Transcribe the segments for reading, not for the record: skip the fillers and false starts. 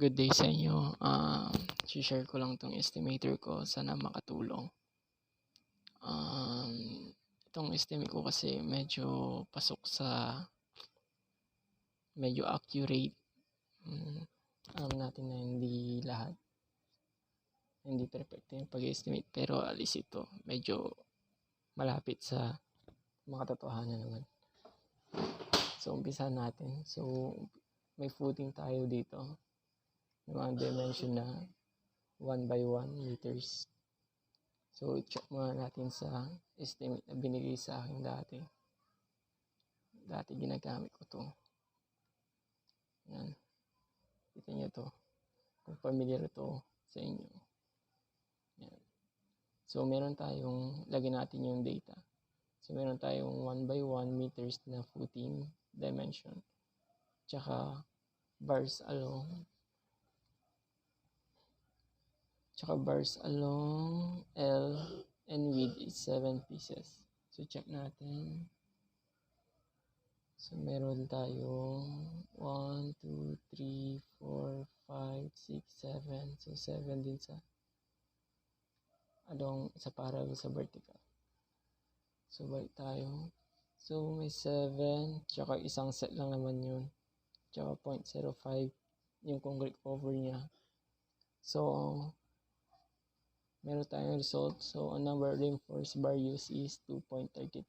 Good day sa inyo. Share ko lang tong estimator ko. Sana makatulong. Itong estimate ko kasi medyo pasok sa medyo accurate. Alam natin na hindi lahat, hindi perfect yung pag-estimate, pero at least ito medyo malapit sa makatotohanan naman. So umpisa natin. So may footing tayo dito, yung mga dimension na 1 by 1 meters. So i-check muna natin sa estimate na binigay sa akin dati. Ginagamit ko to. Yan. Kita nyo to. Kung familiar to sa inyo. Yan. So meron tayong, lagyan natin yung data. So meron tayong 1 by 1 meters na footing dimension. Tsaka bars along L and width is 7 pieces. So check natin. So meron tayong 1, 2, 3, 4, 5, 6, 7. So 7 din sa along sa parallel sa vertical. So balik tayo. So may 7, tsaka isang set lang naman yun. Tsaka 0.05 yung concrete cover niya. So meron tayong result. So ang number of reinforced bar use is 2.33.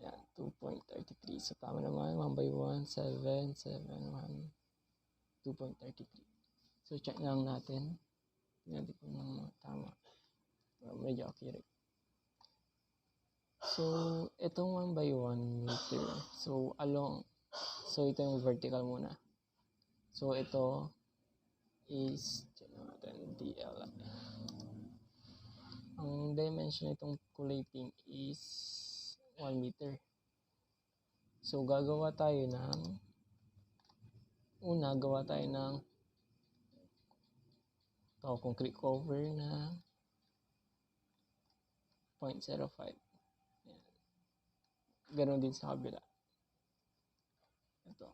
Yan, 2.33. So tama naman, 1 by 1, 7, 7, 1, 2.33. So check lang natin. Tingnan ko ng tama. Medyo accurate. So itong 1 by 1 meter. So ito yung vertical muna. So ito is, check natin, DL. Ang dimension itong kulay pink is 1 meter. So gawa tayo ng concrete cover na 0.05. Ganon din sa kabila. Ito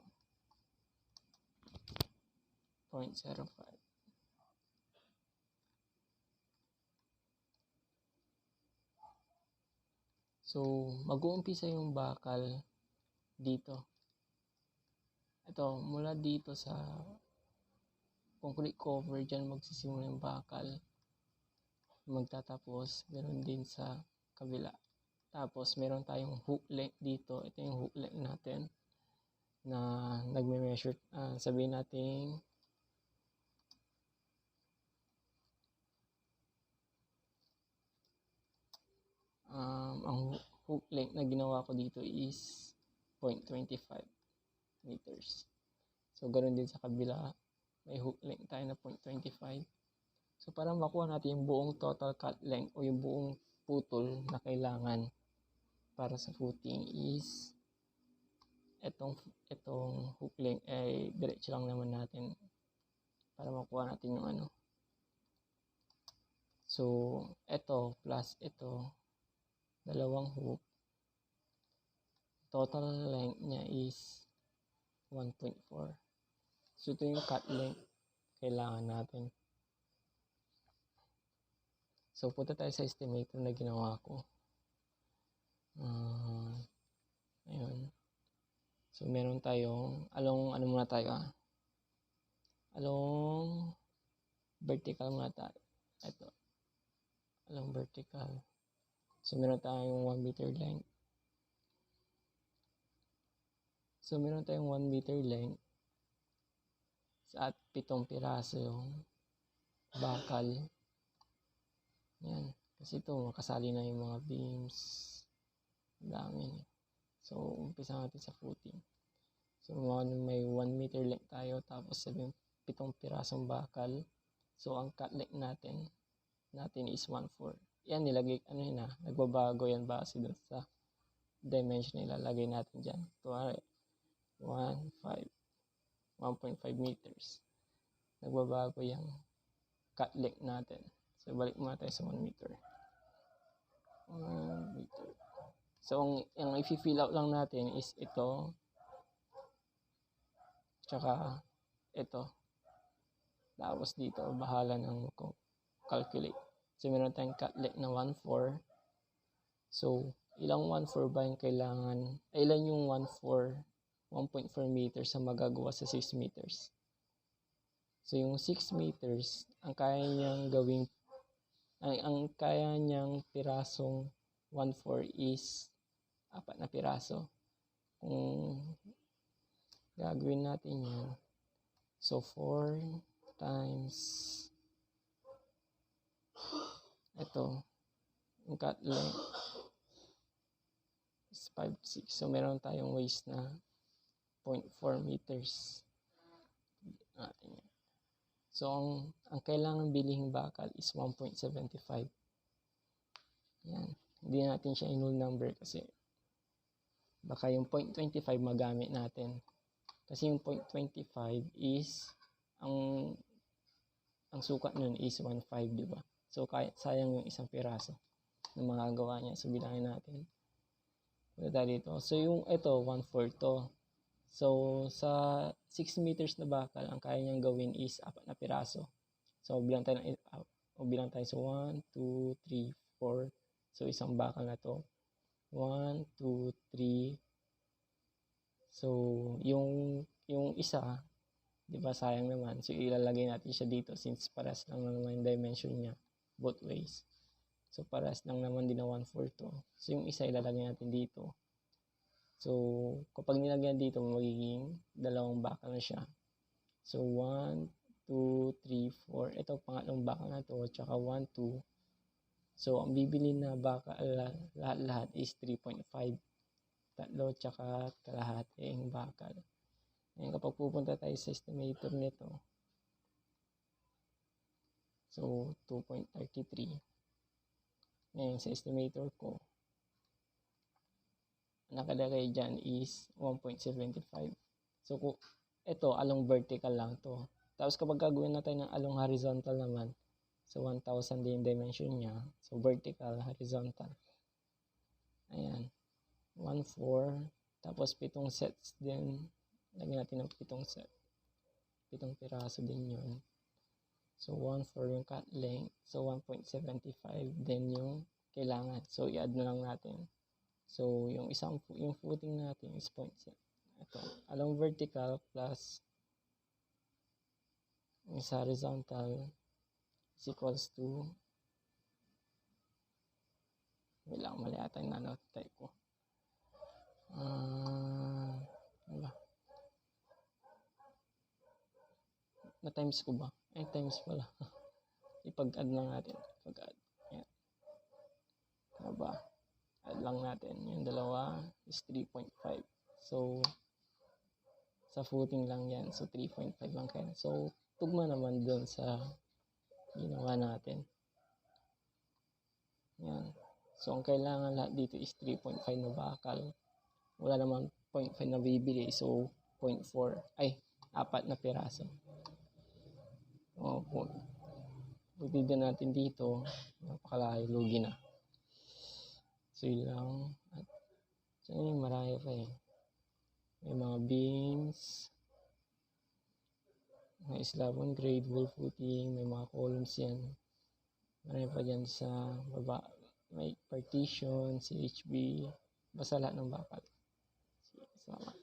0.05. So mag-uumpisa yung bakal dito. Ito, mula dito sa concrete cover, dyan magsisimula yung bakal. Magtatapos, ganoon din sa kabila. Tapos meron tayong hook length dito. Ito yung hook length natin na nagme-measure. Sabihin natin ang hook length na ginawa ko dito is 0.25 meters. So ganoon din sa kabila, may hook length tayo na 0.25. So para makuha natin yung buong total cut length o yung buong putol na kailangan para sa footing is itong hook length ay diretso lang naman natin para makuha natin yung ano. So ito plus ito, dalawang hook, total length niya is 1.4. So ito yung cut length kailangan natin. So punta tayo sa estimator na ginawa ko. Ayun. So meron tayong along along vertical muna tayo. Ito. Along vertical. So meron tayong 1 meter length. So meron tayong 1 meter length at 7 piraso yung bakal. Yan. Kasi ito makasali na yung mga beams. Dami. So umpisa natin sa footing. So may 1 meter length tayo, tapos 7 pirasong bakal. So ang cut length natin is 1.4. Yan, nilagay, nagbabago yan base dun sa dimension na ilalagay natin dyan. 1.5 meters. Nagbabago yung cut length natin. So balik muna tayo sa 1 meter. 1 meter. So ang i-fill out lang natin is ito, tsaka ito. Tapos dito, bahala ng calculate. So, meron tayong cut length na 1/4. So, ilang 1/4 ba yung kailangan? Ilan yung 1/4? 1.4 meters sa magagawa sa 6 meters. So, yung 6 meters, ang kaya niyang gawing, ang kaya niyang pirasong 1/4 is 4 na piraso. Kung gagawin natin yan, so 4 times ito, yung cut length is 5, 6. So, meron tayong waste na 0.4 meters. Natin yan. So, ang kailangan bilihing bakal is 1.75. Yan. Hindi natin siya in-whole number kasi baka yung 0.25 magamit natin. Kasi yung 0.25 is ang sukat nun is 1.5, di ba? So, kahit sayang yung isang piraso na magagawa niya. So, bilangin natin. Punta dito. So, yung ito, 1/4 to. So, sa 6 meters na bakal, ang kaya niyang gawin is 4 na piraso. So, bilang tayo sa 1, 2, 3, 4. So, isang bakal na to. 1, 2, 3. So, yung isa, di ba sayang naman. So, ilalagay natin siya dito since paras lang naman yung dimension niya both ways. So, paras lang naman din na 1/4 to. So, yung isa ilalagay natin dito. So, kapag nilagyan dito, magiging dalawang bakal na siya. So, 1, 2, 3, 4. Ito, pangatlong bakal na to. Tsaka 1, 2. So, ang bibili na bakal lahat-lahat is 3.5. Tatlo, tsaka kalahating bakal. Ngayon, kapag pupunta tayo sa estimator nito, so, 2.33. Ngayon, sa estimator ko, nakalagay dyan is 1.75. So, ito, along vertical lang to. Tapos, kapag gagawin na tayo ng along horizontal naman, so 1,000 din dimension niya. So, vertical, horizontal. Ayan. 1/4. Tapos, 7 sets din. Lagyan natin ng 7 set. 7 piraso din yun. So, 1/4 yung cut length. So, 1.75 din yung kailangan. So, i-add na lang natin. So, yung footing natin is 0.7. Ito, along vertical plus yung sa horizontal is equals to, wala, mali ata yung nanote type ko. Diba? Na-times ko ba? Times pala. Ipag-add lang natin. Ipag-add. Yan. Diba? Add lang natin. Yung dalawa is 3.5. So, sa footing lang yan. So, 3.5 lang kaya. So, tugma naman dun sa ginawa natin. Yan. So, ang kailangan lahat dito is 3.5 na bakal. Wala naman 0.5 na bibili. So, 0.4. 4 na piraso. Pagtignan natin dito, napakalayo, lugi na. So, yun lang. At so, yun, marami pa eh. May mga beams, may slab on grade, wall footing, may mga columns yan. Marami pa dyan sa baba. May partition, CHB, basta lahat ng bakal. Salamat.